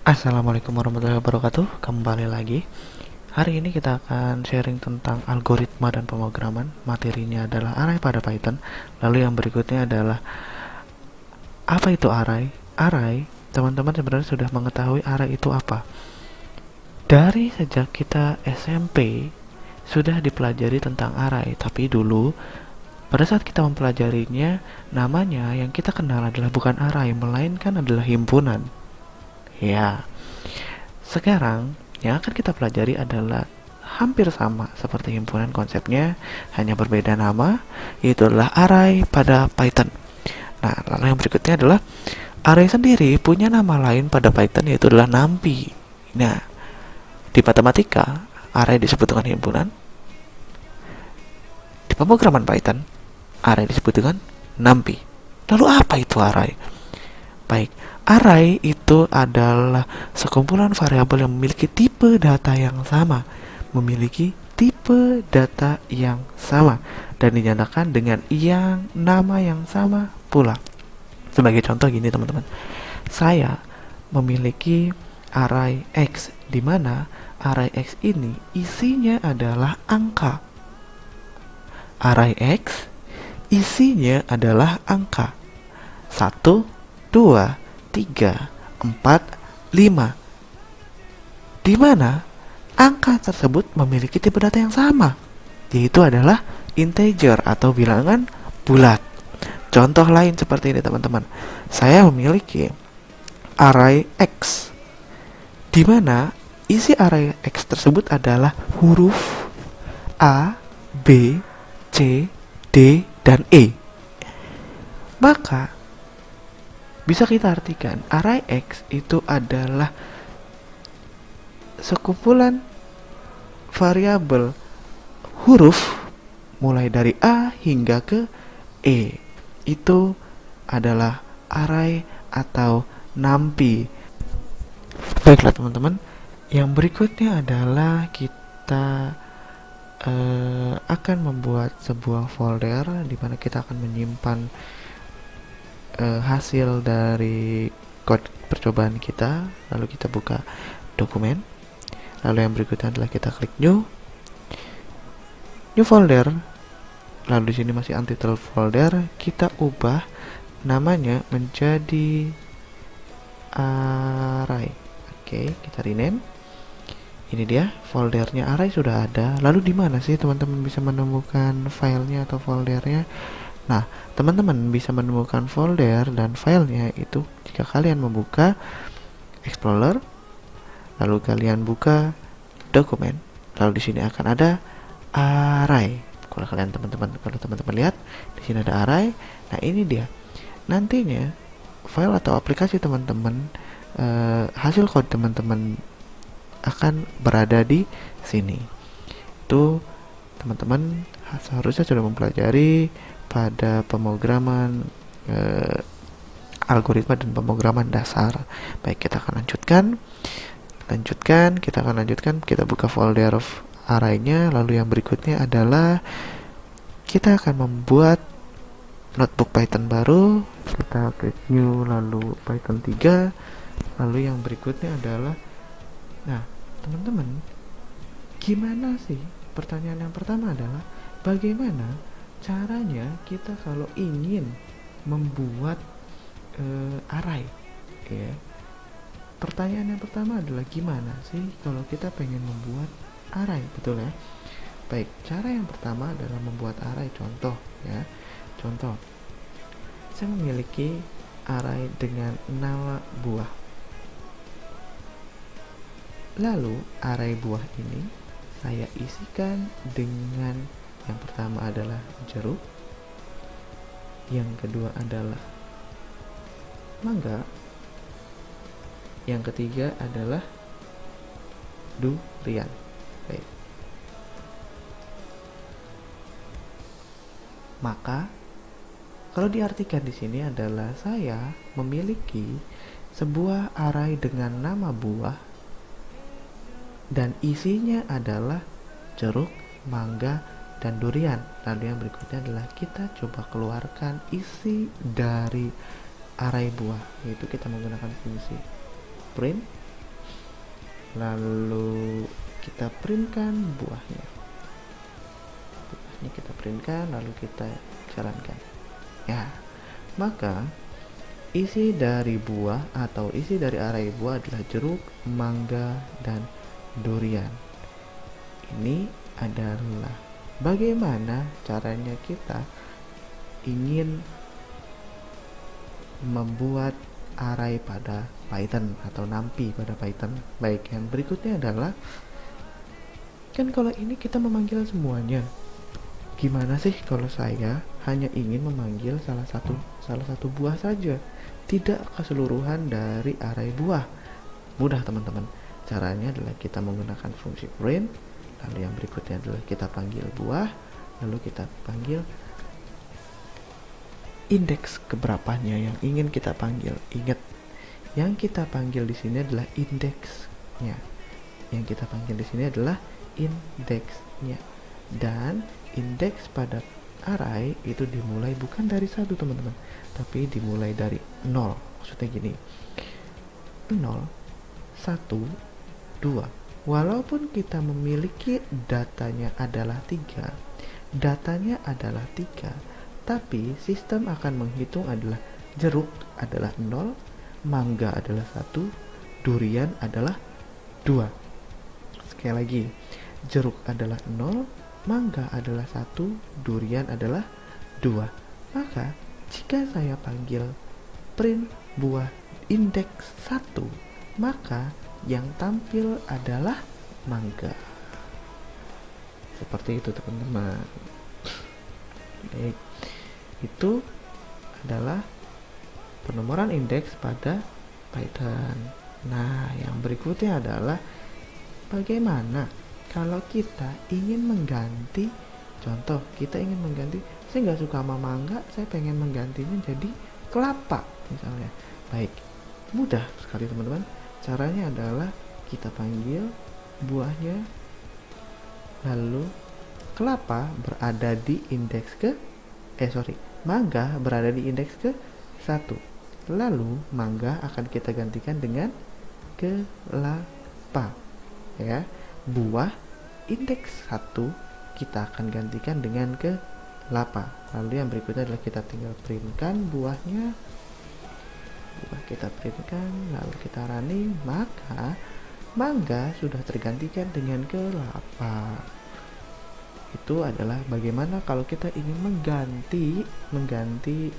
Assalamualaikum warahmatullahi wabarakatuh. Kembali lagi. Hari ini kita akan sharing tentang algoritma dan pemrograman. Materinya adalah array pada Python. Lalu yang berikutnya adalah apa itu array? Array, teman-teman sebenarnya sudah mengetahui array itu apa. Dari sejak kita SMP sudah dipelajari tentang array, tapi dulu pada saat kita mempelajarinya, namanya yang kita kenal adalah bukan array, melainkan adalah himpunan. Ya, sekarang yang akan kita pelajari adalah hampir sama seperti himpunan, konsepnya hanya berbeda nama, yaitu adalah array pada Python. Nah, lalu yang berikutnya adalah array sendiri punya nama lain pada Python, yaitu adalah numpy. Nah, di matematika array disebut dengan himpunan, di pemrograman Python array disebut dengan numpy. Lalu apa itu array? Baik, array itu adalah sekumpulan variabel yang memiliki tipe data yang sama, dan dinyatakan dengan nama yang sama pula. Sebagai contoh gini teman-teman, saya memiliki array X, di mana array X ini isinya adalah angka. Array X isinya adalah angka 1, 2, 3, 4, 5, di mana angka tersebut memiliki tipe data yang sama, yaitu adalah integer atau bilangan bulat. Contoh lain seperti ini teman-teman, saya memiliki array X, di mana isi array X tersebut adalah huruf A, B, C, D, dan E. Maka bisa kita artikan array X itu adalah sekumpulan variabel huruf mulai dari A hingga ke E. Itu adalah array atau numpy. Baiklah teman-teman, yang berikutnya adalah kita akan membuat sebuah folder di mana kita akan menyimpan hasil dari code percobaan kita. Lalu kita buka dokumen, lalu yang berikutnya adalah kita klik new folder. Lalu di sini masih untitled folder, kita ubah namanya menjadi array. Oke, kita rename. Ini dia foldernya, array sudah ada. Lalu di mana sih teman-teman bisa menemukan filenya atau foldernya? Nah, teman-teman bisa menemukan folder dan filenya itu jika kalian membuka Explorer, lalu kalian buka dokumen, lalu di sini akan ada array. Kalau teman-teman lihat, di sini ada array. Nah, ini dia. Nantinya file atau aplikasi teman-teman, hasil kode teman-teman akan berada di sini. Itu teman-teman seharusnya sudah mempelajari pada pemrograman algoritma dan pemrograman dasar. Baik, kita akan lanjutkan, kita buka folder array-nya. Lalu yang berikutnya adalah kita akan membuat notebook Python baru. Kita klik new, lalu Python 3. Lalu yang berikutnya adalah, nah teman-teman, gimana sih? Pertanyaan yang pertama adalah bagaimana caranya kita kalau ingin membuat array, ya. Pertanyaan yang pertama adalah gimana sih kalau kita pengen membuat array, betul ya? Baik, cara yang pertama adalah membuat array. Contoh, saya memiliki array dengan nama buah. Lalu array buah ini saya isikan dengan yang pertama adalah jeruk, yang kedua adalah mangga, yang ketiga adalah durian. Baik. Maka kalau diartikan di sini adalah saya memiliki sebuah array dengan nama buah dan isinya adalah jeruk, mangga, dan durian. Lalu yang berikutnya adalah kita coba keluarkan isi dari array buah, yaitu kita menggunakan fungsi print lalu kita printkan buahnya. Ini kita printkan lalu kita jalankan. Ya, maka isi dari buah atau isi dari array buah adalah jeruk, mangga, dan durian. Ini adalah bagaimana caranya kita ingin membuat array pada Python atau NumPy pada Python. Baik, yang berikutnya adalah kan kalau ini kita memanggil semuanya. Gimana sih kalau saya hanya ingin memanggil salah satu buah saja, tidak keseluruhan dari array buah? Mudah teman-teman. Caranya adalah kita menggunakan fungsi print, lalu yang berikutnya adalah kita panggil buah, lalu kita panggil indeks keberapanya yang ingin kita panggil. Ingat, yang kita panggil di sini adalah indeksnya. Yang kita panggil di sini adalah indeksnya. Dan indeks pada array itu dimulai bukan dari 1 teman-teman, tapi dimulai dari 0. Maksudnya gini, 0, 1, 2. Walaupun kita memiliki datanya adalah 3, tapi sistem akan menghitung adalah jeruk adalah 0, mangga adalah 1, durian adalah 2. Sekali lagi, jeruk adalah 0, mangga adalah 1, durian adalah 2. Maka jika saya panggil print buah indeks 1, maka yang tampil adalah mangga. Seperti itu teman-teman. Baik, itu adalah penomoran indeks pada Python. Nah, yang berikutnya adalah bagaimana kalau kita ingin mengganti. Contoh, kita ingin mengganti, saya nggak suka sama mangga, saya pengen menggantinya jadi kelapa misalnya. Baik, mudah sekali teman-teman. Caranya adalah kita panggil buahnya, lalu kelapa berada di indeks mangga berada di indeks ke 1. Lalu mangga akan kita gantikan dengan kelapa. Ya, buah indeks 1 kita akan gantikan dengan kelapa. Lalu yang berikutnya adalah kita tinggal printkan buahnya. Kita printkan, lalu kita running, maka mangga sudah tergantikan dengan kelapa. Itu adalah bagaimana kalau kita ingin mengganti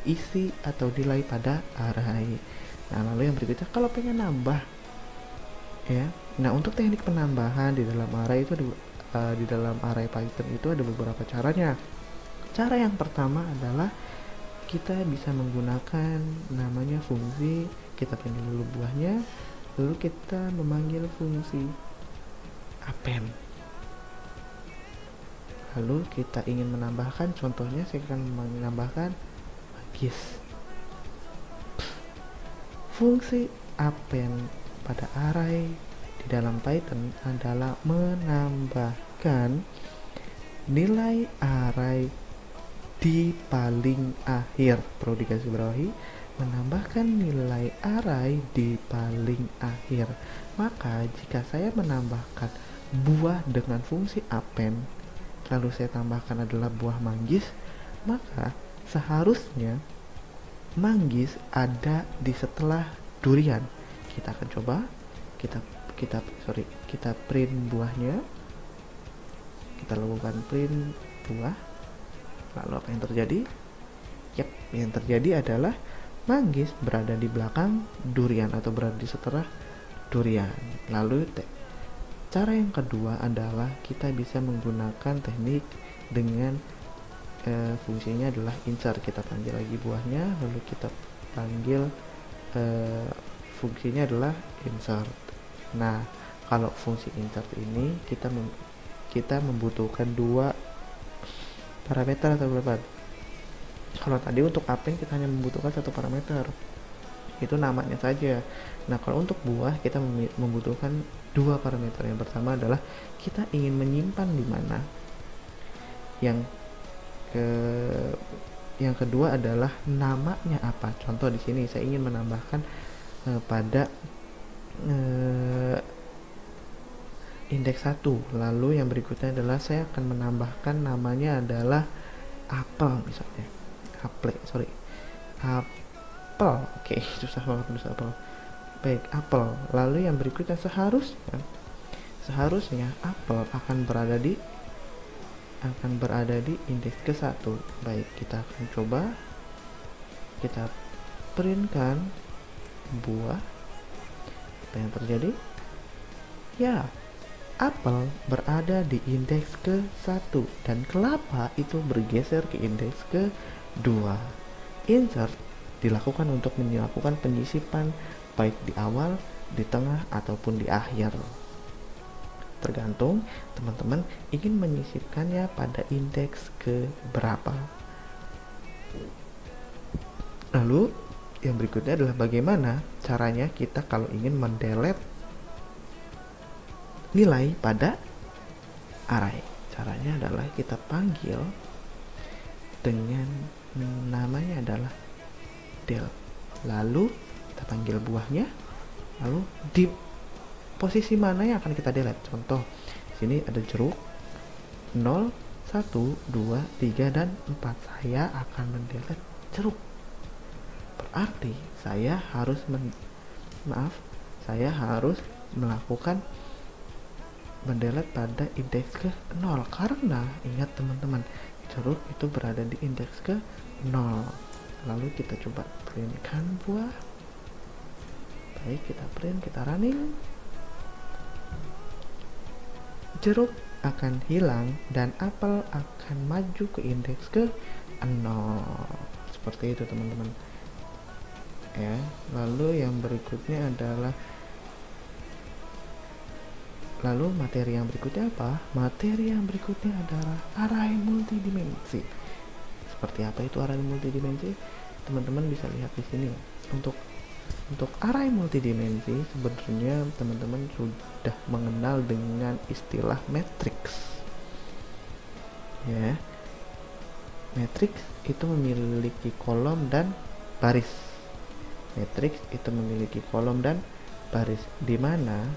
isi atau nilai pada array. Nah, lalu yang berikutnya kalau pengen nambah, ya. Nah, untuk teknik penambahan di dalam array itu di dalam array Python itu ada beberapa caranya. Cara yang pertama adalah kita bisa menggunakan namanya fungsi. Kita panggil dulu buahnya, lalu kita memanggil fungsi append. Lalu kita ingin menambahkan, contohnya saya akan menambahkan manggis. Fungsi append pada array di dalam Python adalah menambahkan nilai array di paling akhir. Perlu digarisbawahi, menambahkan nilai array di paling akhir. Maka jika saya menambahkan buah dengan fungsi append, lalu saya tambahkan adalah buah manggis, maka seharusnya manggis ada di setelah durian. Kita akan coba, kita print buahnya, kita lakukan print buah. Lalu apa yang terjadi? Yap, yang terjadi adalah manggis berada di belakang durian atau berada di setelah durian. Lalu cara yang kedua adalah kita bisa menggunakan teknik dengan fungsinya adalah insert. Kita panggil lagi buahnya, lalu kita panggil fungsinya adalah insert. Nah, kalau fungsi insert ini kita membutuhkan 2 parameter atau berapa? Kalau tadi untuk append kita hanya membutuhkan 1 parameter, itu namanya saja. Nah, kalau untuk buah kita membutuhkan 2 parameter. Yang pertama adalah kita ingin menyimpan di mana. Yang kedua adalah namanya apa. Contoh di sini saya ingin menambahkan pada indeks 1. Lalu yang berikutnya adalah saya akan menambahkan namanya adalah apel misalnya. Apel. Oke, susah banget tulis apel. Baik, apel. Lalu yang berikutnya seharusnya apel akan berada di indeks ke-1. Baik, kita akan coba kita printkan buah. Apa yang terjadi? Ya, apel berada di indeks ke-1 dan kelapa itu bergeser ke indeks ke-2. Insert dilakukan untuk melakukan penyisipan baik di awal, di tengah, ataupun di akhir. Tergantung teman-teman ingin menyisipkannya pada indeks ke berapa. Lalu yang berikutnya adalah bagaimana caranya kita kalau ingin mendelete nilai pada array. Caranya adalah kita panggil dengan namanya adalah del. Lalu kita panggil buahnya, lalu di posisi mana yang akan kita delete. Contoh, sini ada jeruk 0, 1, 2, 3, dan 4. Saya akan mendelete jeruk. Berarti saya harus melakukan mendelete pada indeks ke 0 karena ingat teman-teman, jeruk itu berada di indeks ke 0. Lalu kita coba printkan buah. Baik, kita print, kita running. Jeruk akan hilang dan apel akan maju ke indeks ke 0. Seperti itu teman-teman. Ya, lalu yang berikutnya adalah materi yang berikutnya apa? Materi yang berikutnya adalah array multidimensi. Seperti apa itu array multidimensi? Teman-teman bisa lihat di sini. Untuk array multidimensi sebenarnya teman-teman sudah mengenal dengan istilah matriks. Ya. Matriks itu memiliki kolom dan baris. Di mana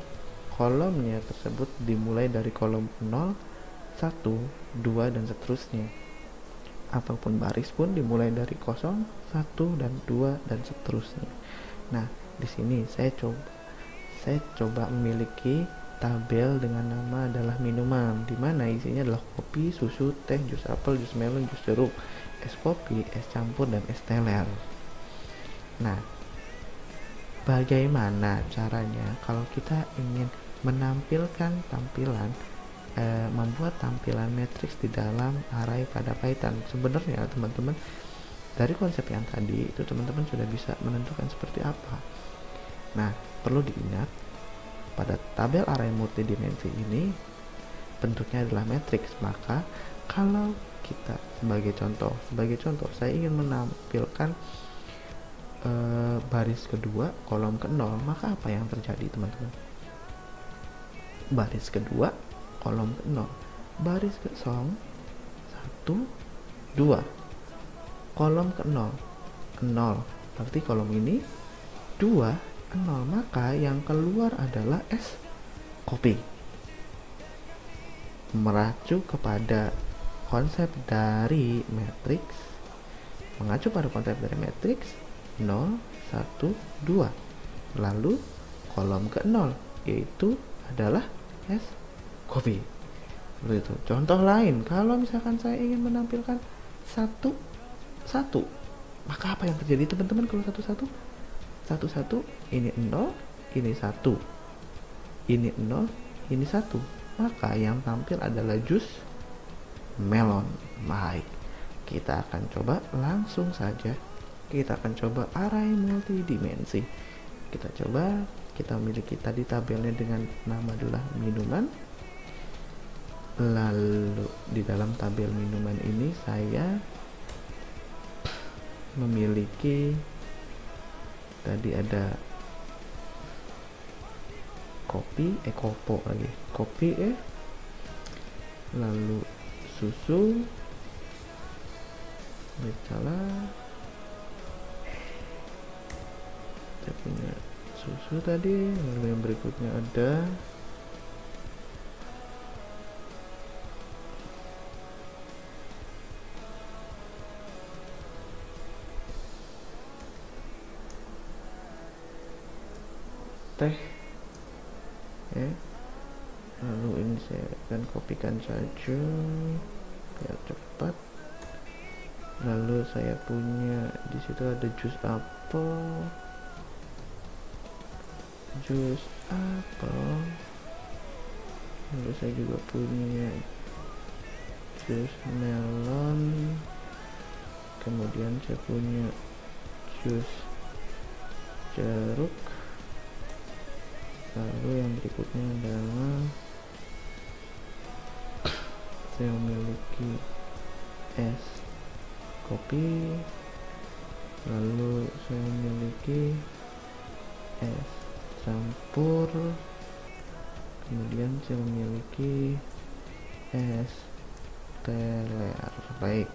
kolomnya tersebut dimulai dari kolom 0, 1, 2, dan seterusnya. Ataupun baris pun dimulai dari 0, 1, dan 2, dan seterusnya. Nah, di sini saya coba memiliki tabel dengan nama adalah minuman, di mana isinya adalah kopi, susu, teh, jus apel, jus melon, jus jeruk, es kopi, es campur, dan es teler. Nah, bagaimana caranya kalau kita ingin membuat tampilan matriks di dalam array pada Python? Sebenarnya teman-teman dari konsep yang tadi itu teman-teman sudah bisa menentukan seperti apa. Nah, perlu diingat pada tabel array multidimensi ini bentuknya adalah matriks. Maka kalau kita sebagai contoh saya ingin menampilkan baris kedua kolom ke 0, maka apa yang terjadi teman-teman? Baris kedua kolom ke 0, baris ke 1, 2, kolom ke 0, berarti kolom ini 2, 0, maka yang keluar adalah es kopi. Mengacu pada konsep dari matriks 0, 1, 2, lalu kolom ke 0 yaitu adalah es kopi. Begitu. Contoh lain, kalau misalkan saya ingin menampilkan 1, 1, maka apa yang terjadi teman-teman kalau 1, 1, ini 0, ini 1, ini 0, ini 1, maka yang tampil adalah jus melon. Baik, kita akan coba langsung saja. Kita akan coba array multidimensi. Kita memiliki tadi tabelnya dengan nama adalah minuman. Lalu di dalam tabel minuman ini saya memiliki tadi ada kopi, lalu susu, salah, saya punya susu tadi. Lalu yang berikutnya ada teh ya. Lalu ini saya akan kopikan saja biar cepat. Lalu saya punya di situ ada jus apel, lalu saya juga punya jus melon, kemudian saya punya jus jeruk, lalu yang berikutnya adalah saya memiliki es kopi, lalu saya memiliki es campur, kemudian saya memiliki es teler. Baik,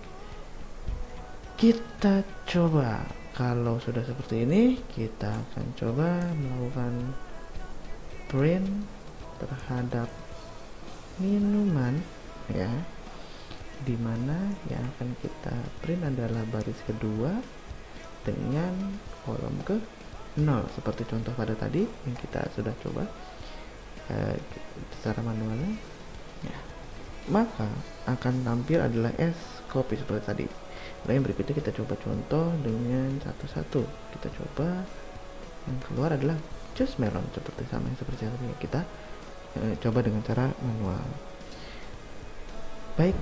kita coba. Kalau sudah seperti ini, kita akan coba melakukan print terhadap minuman ya, dimana yang akan kita print adalah baris kedua dengan kolom ke 0 seperti contoh pada tadi yang kita sudah coba secara manualnya ya. Maka akan tampil adalah es kopi seperti tadi. Lalu yang berikutnya kita coba contoh dengan satu-satu. Kita coba yang keluar adalah jus melon seperti yang kita coba dengan cara manual. Baik,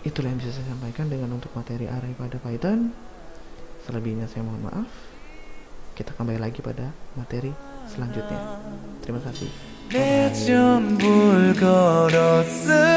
itulah yang bisa saya sampaikan dengan untuk materi array pada Python. Selebihnya saya mohon maaf. Kita kembali lagi pada materi selanjutnya. Terima kasih. Bye.